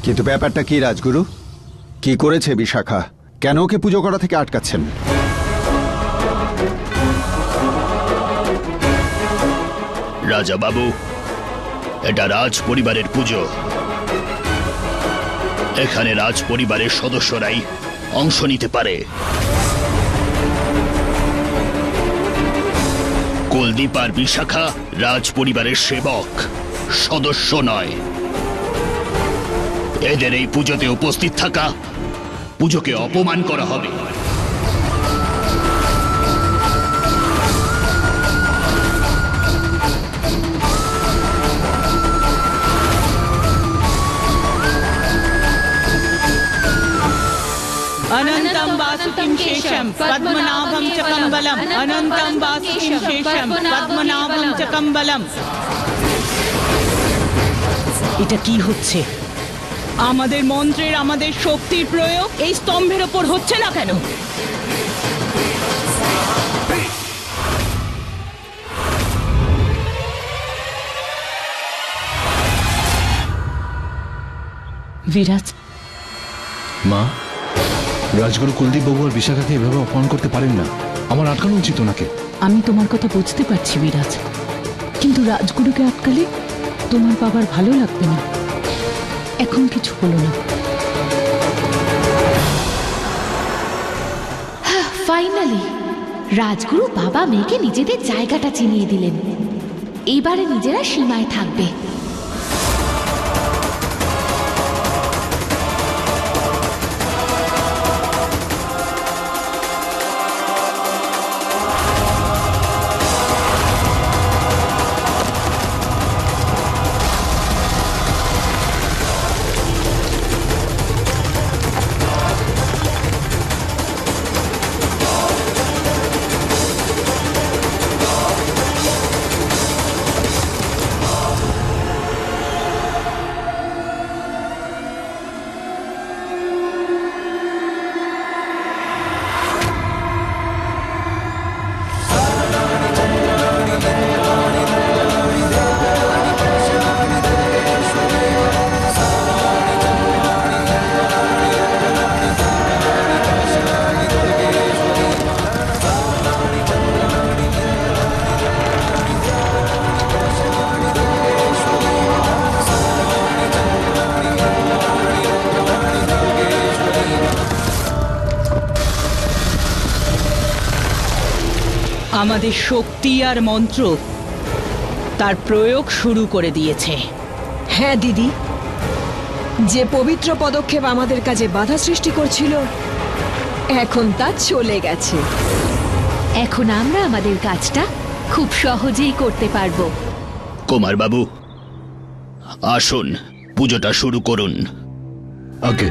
কিন্তু ব্যাপারটা কি রাজগুরু? কি করেছে বিশাখা? কেন ওকে পুজো করা থেকে আটকাচ্ছেন? রাজা বাবু, এটা রাজ পরিবারের পুজো। এখানে রাজ পরিবারের সদস্যরাই অংশ নিতে পারে। কুলদীপ আর বিশাখা রাজ পরিবারের সেবক, সদস্য নয়। এদের এই পুজোতে উপস্থিত থাকা পুজোকে অপমান করা হবে। अनंतं वासुकिं शेषं पद्मनाभं च कम्बलम् अनंतं वासुकिं शेषं पद्मनाभं च कम्बलम्। এটা কি হচ্ছে? আমাদের মন্ত্রের, আমাদের শক্তির প্রয়োগ এই স্তম্ভের উপর হচ্ছে না কেন? বিরাজ, মা, রাজগুরু কুলদীপ বাবু আর বিশাখাকে এভাবে অপমান করতে পারেন না। আমার আটকানো উচিত ওনাকে। আমি তোমার কথা বুঝতে পারছি বিরাজ, কিন্তু রাজগুরুকে আটকালে তোমার বাবার ভালো লাগবে না। এখন কিছু হলো না। ফাইনালি রাজগুরু বাবা মেয়েকে নিজেদের জায়গাটা চিনিয়ে দিলেন। এবারে নিজেরা সীমায় থাকবে। আমাদের শক্তি আর মন্ত্র তার প্রয়োগ শুরু করে দিয়েছে। হ্যাঁ দিদি, যে পবিত্র পদক্ষেপ আমাদের কাজে বাধা সৃষ্টি করছিল এখন তা চলে গেছে। এখন আমরা আমাদের কাজটা খুব সহজেই করতে পারবো। কুমার বাবু, আসুন পুজোটা শুরু করুন। ওকে।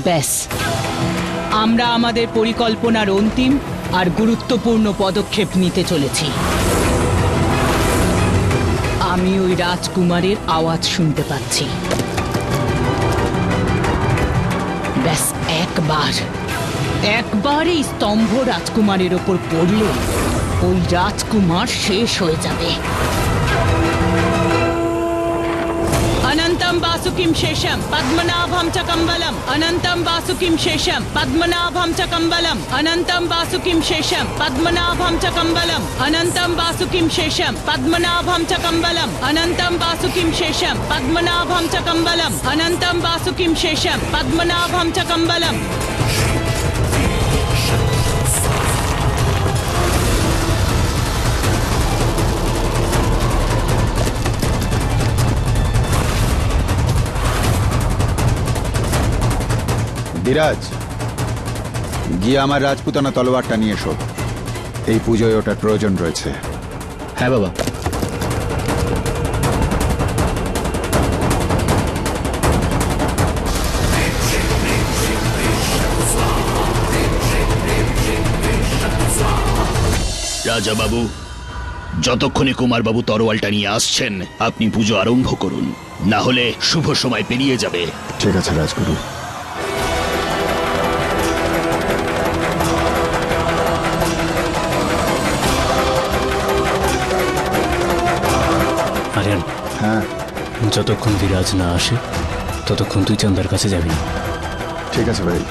ব্যাস, আমরা আমাদের পরিকল্পনার অন্তিম আর গুরুত্বপূর্ণ পদক্ষেপ নিতে চলেছি। আমি ওই রাজকুমারের আওয়াজ শুনতে পাচ্ছি। ব্যাস একবার এই স্তম্ভ রাজকুমারের ওপর পড়লে ওই রাজকুমার শেষ হয়ে যাবে। अनंतं वासुकिं शेषं पद्मनाभं च कम्बलम् अनंतं वासुकिं शेषं पद्मनाभं च कम्बलम् अनंतं वासुकिं शेषं पद्मनाभं च कम्बलम् अनंतं वासुकिं शेषं पद्मनाभं च कम्बलम् अनंतं वासुकिं शेषं पद्मनाभं च कम्बलम् अनंतं वासुकिं शेषं पद्मनाभं च कम्बलम्। বিরাজ, গিয়ে আমার রাজপুতানা তলোয়ারটা নিয়ে এসো। এই পুজোয় ওটার প্রয়োজন রয়েছে। হ্যাঁ বাবা। রাজা বাবু, যতক্ষণে কুমারবাবু তরোয়ালটা নিয়ে আসছেন আপনি পুজো আরম্ভ করুন, না হলে শুভ সময় পেরিয়ে যাবে। ঠিক আছে রাজগুরু। আরিয়ান, হ্যাঁ যতক্ষণ বিরাজ না আসে ততক্ষণ তুই চন্দার কাছে যাবি না। ঠিক আছে ভাই।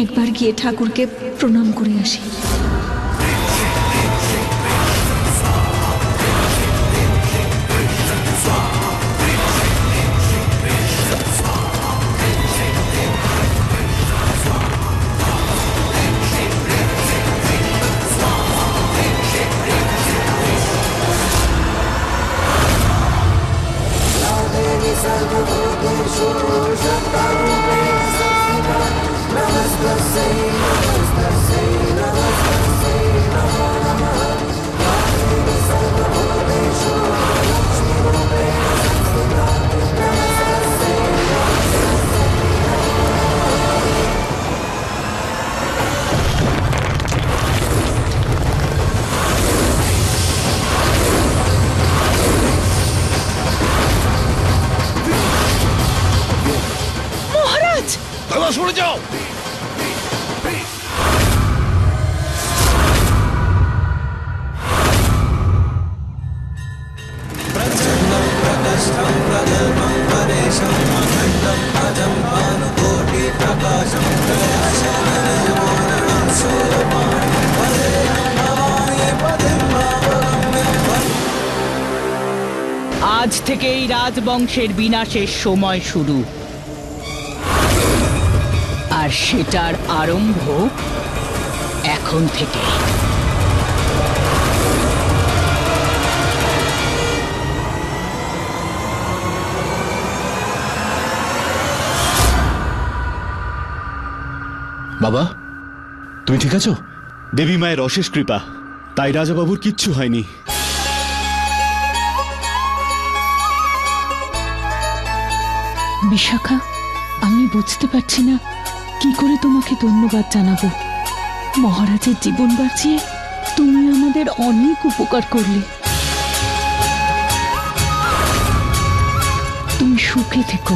একবার গিয়ে ঠাকুরকে প্রণাম করে আসি। সরে যাও। আজ থেকেই রাজবংশের বিনাশের সময় শুরু, আর সেটার আরম্ভ এখন থেকে। বাবা, তুমি ঠিক আছো? দেবী মায়ের অশেষ কৃপা, তাই রাজাবাবুর কিচ্ছু হয়নি। বিশাখা, আমি বুঝতে পারছি না কি করে তোমাকে ধন্যবাদ জানাবো। মহারাজের জীবন বাঁচিয়ে তুমি আমাদের অনেক উপকার করলে। তুমি সুখে থেকো,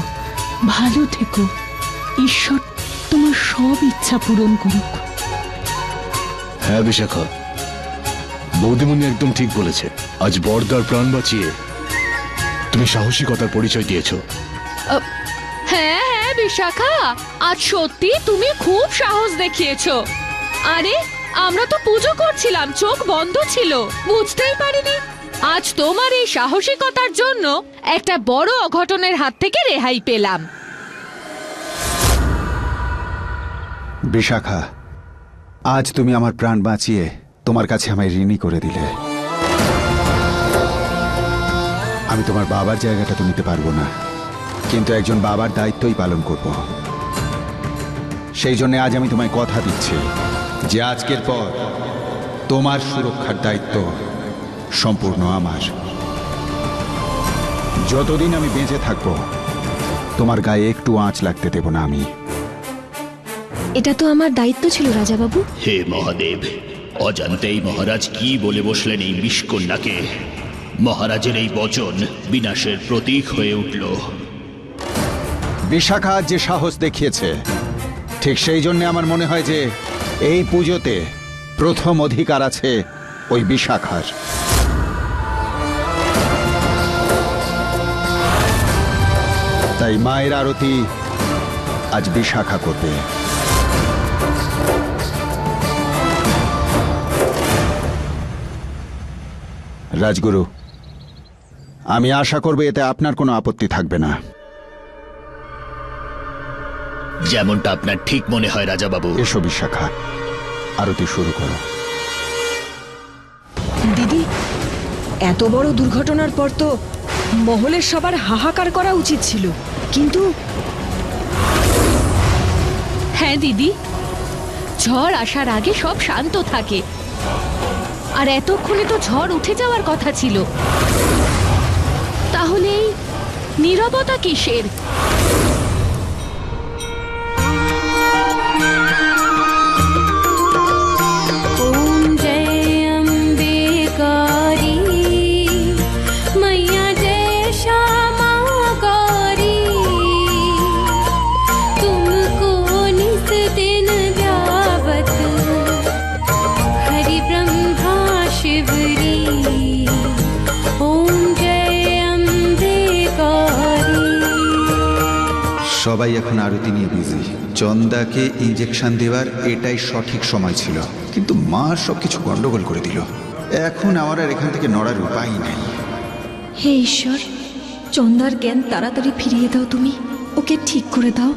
ভালো থেকো। ঈশ্বর তোমার সব ইচ্ছা পূরণ করুক। হ্যাঁ বিশাখা, বৌদিমণি একদম ঠিক বলেছে। আজ বড়দার প্রাণ বাঁচিয়ে তুমি সাহসিকতার পরিচয় দিয়েছো। হ্যাঁ হ্যাঁ বিশাখা, আজ সত্যি তুমি খুব সাহস দেখিয়েছো। আরে আমরা তো পুজো করছিলাম, চোখ বন্ধ ছিল, বুঝতেই পারিনি। আজ তোমার এই সাহসিকতার জন্য একটা বড় অঘটনের হাত থেকে রেহাই পেলাম। বিশাখা, আজ তুমি আমার প্রাণ বাঁচিয়ে তোমার কাছে আমায় ঋণী করে দিলে। আমি তোমার বাবার জায়গাটা তো নিতে পারবো না, কিন্তু একজন বাবার দায়িত্বই পালন করব। সেই জন্য আজ আমি তোমায় কথা দিচ্ছি যে আজকের পর তোমার সুরক্ষার দায়িত্ব সম্পূর্ণ আমার। যতদিন আমি বেঁচে থাকবো তোমার গায়ে একটু আঁচ লাগতে দেব না আমি। এটা তো আমার দায়িত্ব ছিল রাজাবাবু। হে মহাদেব, অজান্তেই মহারাজ কি বলে বসলেন এই বিষকন্যাকে। মহারাজের এই বচন বিনাশের প্রতীক হয়ে উঠল। বিশাখা যে সাহস দেখিয়েছে, ঠিক সেই জন্য আমার মনে হয় যে এই পুজোতে প্রথম অধিকার আছে ওই বিশাখার। তাই মায়ের আরতি আজ বিশাখা করবে। রাজগুরু, আমি আশা করব এতে আপনার কোনো আপত্তি থাকবে না। যেমনটা আপনার ঠিক মনে হয় রাজা বাবু। এসো বিশাখা, আরতি শুরু করো। দিদি, এত বড় দুর্ঘটনার পর তো মহলের সবার হাহাকার করা উচিত ছিল, কিন্তু হ্যাঁ দিদি, ঝড় আসার আগে সব শান্ত থাকে, আর এতক্ষণে তো ঝড় উঠে যাওয়ার কথা ছিল। তাহলে এই নীরবতা কিসের? সবাই এখন আরতি নিয়ে বিজি। চন্দাকে ইঞ্জেকশন দেওয়ার এটাই সঠিক সময় ছিল, কিন্তু মা সবকিছু গন্ডগোল করে দিল। এখন আমার আর এখান থেকে নড়ার উপায় নাই। হে ঈশ্বর, চন্দার জ্ঞান তাড়াতাড়ি ফিরিয়ে দাও, তুমি ওকে ঠিক করে দাও।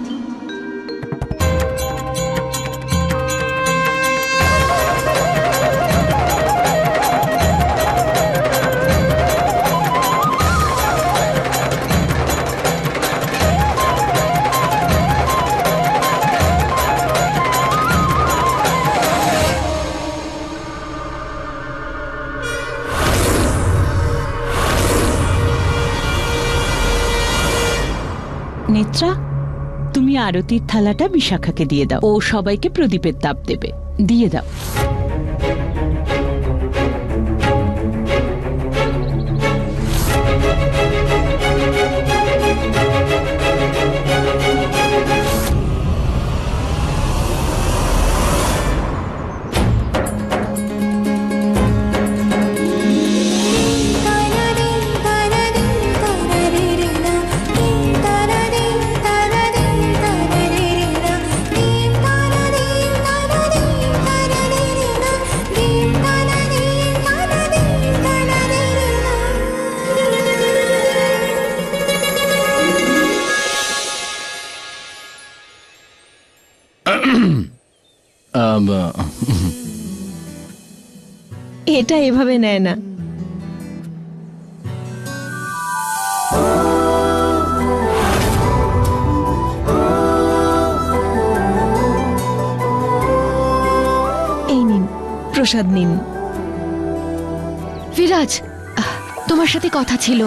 নেত্রা, তুমি আরতির থালাটা বিশাখাকে দিয়ে দাও, ও সবাইকে প্রদীপের তাপ দেবে। দিয়ে দাও। এটা এভাবে নেয় না। এই নিন, প্রসাদ নিন। বিরাজ, তোমার সাথে কথা ছিল।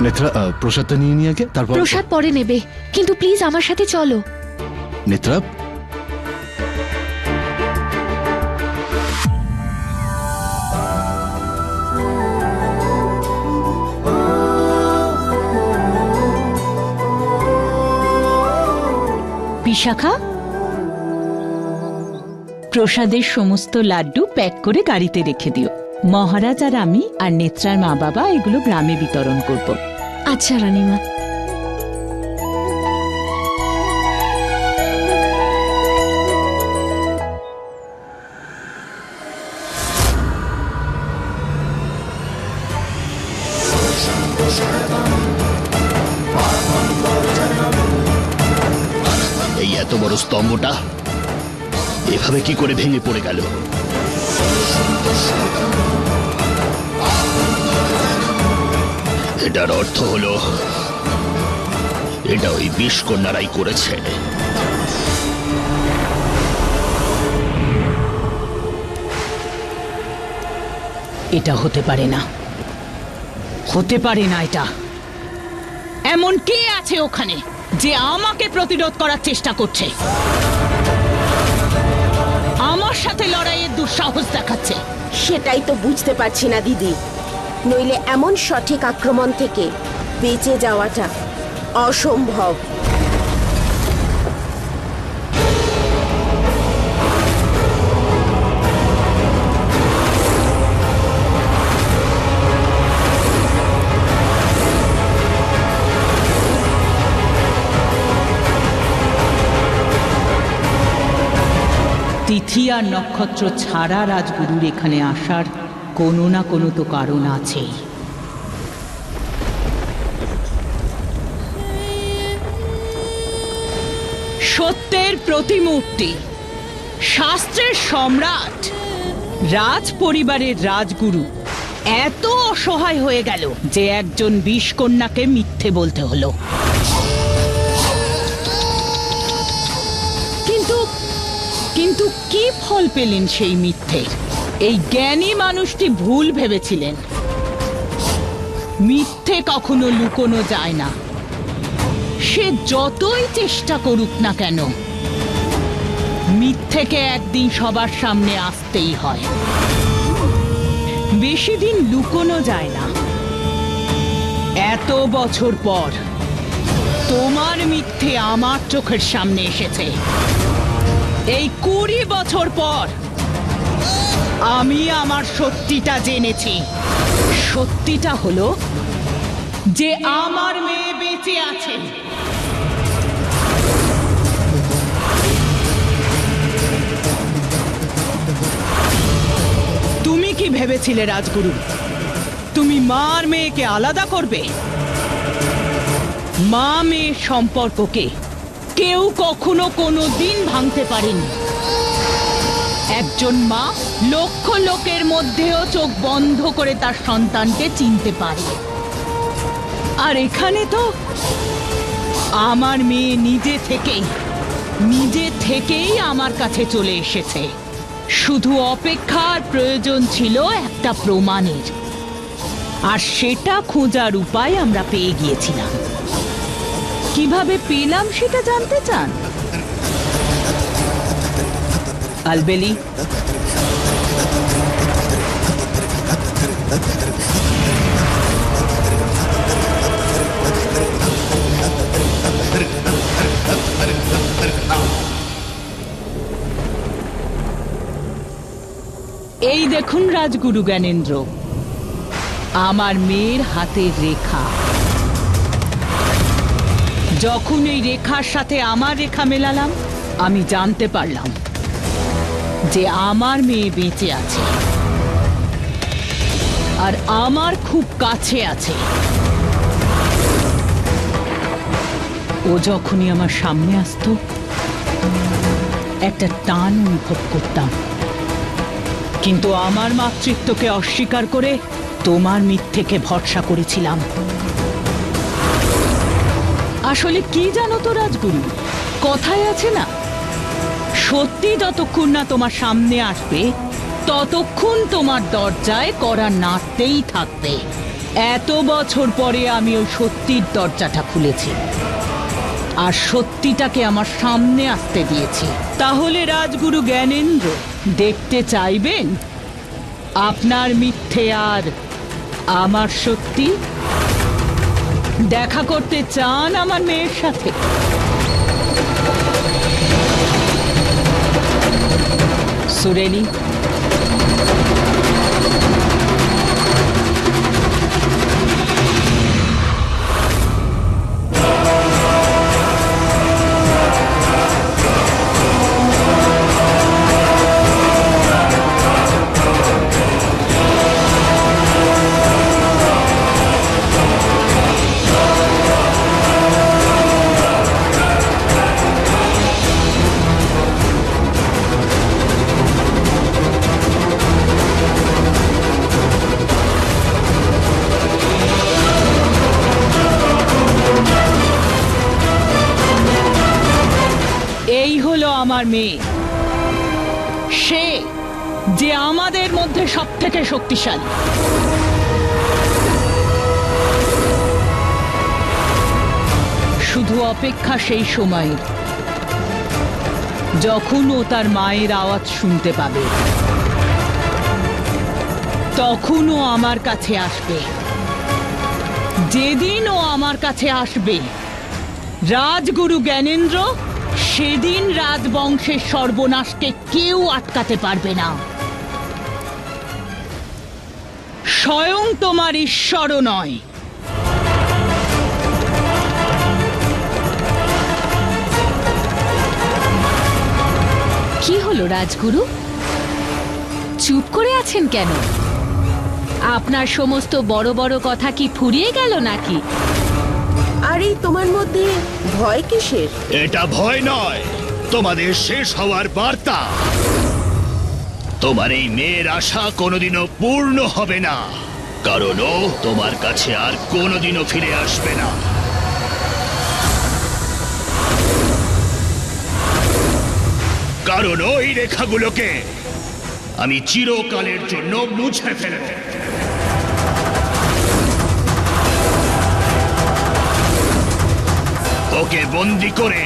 নেত্রা, প্রসাদটা নিয়ে নিয়ে আগে, তারপর প্রসাদ পরে নেবে, কিন্তু প্লিজ আমার সাথে চলো। নেত্রা, বিশাখা, প্রসাদের সমস্ত লাড্ডু প্যাক করে গাড়িতে রেখে দিও। মহারাজ আর আমি আর নেত্রার মা বাবা এগুলো গ্রামে বিতরণ করব। আচ্ছা রানীমা। এই এত বড় স্তম্ভটা এভাবে কি করে ভেঙে পড়ে গেল? এটার অর্থ হলো এটা ওই বিষকন্যারাই করেছে। এটা হতে পারে না, হতে পারে না। এটা এমন কে আছে ওখানে যে আমাকে প্রতিরোধ করার চেষ্টা করছে, আমার সাথে লড়াইয়ের দুঃসাহস দেখাচ্ছে? সেটাই তো বুঝতে পারছি না দিদি। নইলে এমন সঠিক আক্রমণ থেকে বেঁচে যাওয়াটা অসম্ভব। তিথি আর নক্ষত্র ছাড়া রাজগুরুর এখানে আসার কোনো না কোনো তো কারণ আছেই। সত্যের প্রতিমূর্তি, শাস্ত্রের সম্রাট, রাজ পরিবারের রাজগুরু এত অসহায় হয়ে গেল যে একজন বিষকন্যাকে মিথ্যে বলতে হলো। কিন্তু কি ফল পেলেন সেই মিথ্যের? এই জ্ঞানী মানুষটি ভুল ভেবেছিলেন। মিথ্যে কখনো লুকোনো যায় না, সে যতই চেষ্টা করুক না কেন। মিথ্যেকে একদিন সবার সামনে আসতেই হয়। বেশি দিন লুকোনো যায় না। এত বছর পর তোমার মিথ্যে আমার চোখের সামনে এসেছে। এই 20 বছর পর আমি আমার সত্যিটা জেনেছি। সত্যিটা হলো যে আমার মেয়ে বেঁচে আছে। তুমি কি ভেবেছিলে রাজগুরু, তুমি মার মেয়েকে আলাদা করবে? মা মেয়ের সম্পর্ককে কেউ কখনো কোনো দিন ভাঙতে পারেনি। একজন মা লক্ষ লোকের মধ্যেও চোখ বন্ধ করে তার সন্তানকে চিনতে পারে। আর এখানে তো আমার মেয়ে নিজে থেকেই আমার কাছে চলে এসেছে। শুধু অপেক্ষার প্রয়োজন ছিল একটা প্রমাণের, আর সেটা খোঁজার উপায় আমরা পেয়ে গিয়েছিলাম। কিভাবে পেলাম সেটা জানতে চান? আলবেলি, এই দেখুন রাজগুরু জ্ঞানেন্দ্র, আমার মেয়ের হাতের রেখা। যখন এই রেখার সাথে আমার রেখা মেলালাম, আমি জানতে পারলাম যে আমার মেয়ে বেঁচে আছে আর আমার খুব কাছে আছে। ও যখনই আমার সামনে আসতো, একটা টান অনুভব করতাম। কিন্তু আমার মাতৃত্বকে অস্বীকার করে তোমার মিথ্যেকে ভরসা করেছিলাম। আসলে কি জানো তো রাজগুরু, কথায় আছে না, সত্যি যতক্ষণ না তোমার সামনে আসবে ততক্ষণ তোমার দরজায় কড়া নাড়তেই থাকবে। এত বছর পরে আমি ওই সত্যির দরজাটা খুলেছি আর সত্যিটাকে আমার সামনে আসতে দিয়েছি। তাহলে রাজগুরু জ্ঞানেন্দ্র, দেখতে চাইবেন আপনার মিথ্যে আর আমার সত্যি? দেখা করতে চান আমার মেয়ের সাথে? সুরেলি, এই হলো আমার মেয়ে, সে যে আমাদের মধ্যে সব থেকে শক্তিশালী। শুধু অপেক্ষা সেই সময়ের, যখন ও তার মায়ের আওয়াজ শুনতে পাবে, তখন ও আমার কাছে আসবে। যেদিন ও আমার কাছে আসবে রাজগুরু জ্ঞানেন্দ্র, সেদিন রাজবংশের সর্বনাশকে কেউ আটকাতে পারবে না। স্বয়ং তোমার ঈশ্বরও নয়। কি হলো রাজগুরু, চুপ করে আছেন কেন? আপনার সমস্ত বড় বড় কথা কি ফুরিয়ে গেল নাকি? আর এই তোমার মধ্যে ভয় কিসের? এটা ভয় নয়, তোমাদের শেষ হওয়ার বার্তা। তোমার এই মেয়ের আশা কোনোদিনও পূর্ণ হবে না, কারণ ও তোমার কাছে আর কোনোদিনও ফিরে আসবে না। কারণ ওই রেখাগুলোকে আমি চিরকালের জন্য মুছে ফেলব। ওকে বন্দি করে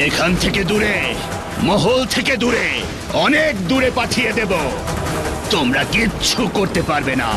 এখান থেকে দূরে, মহল থেকে দূরে, অনেক দূরে পাঠিয়ে দেব। তোমরা কিচ্ছু করতে পারবে না।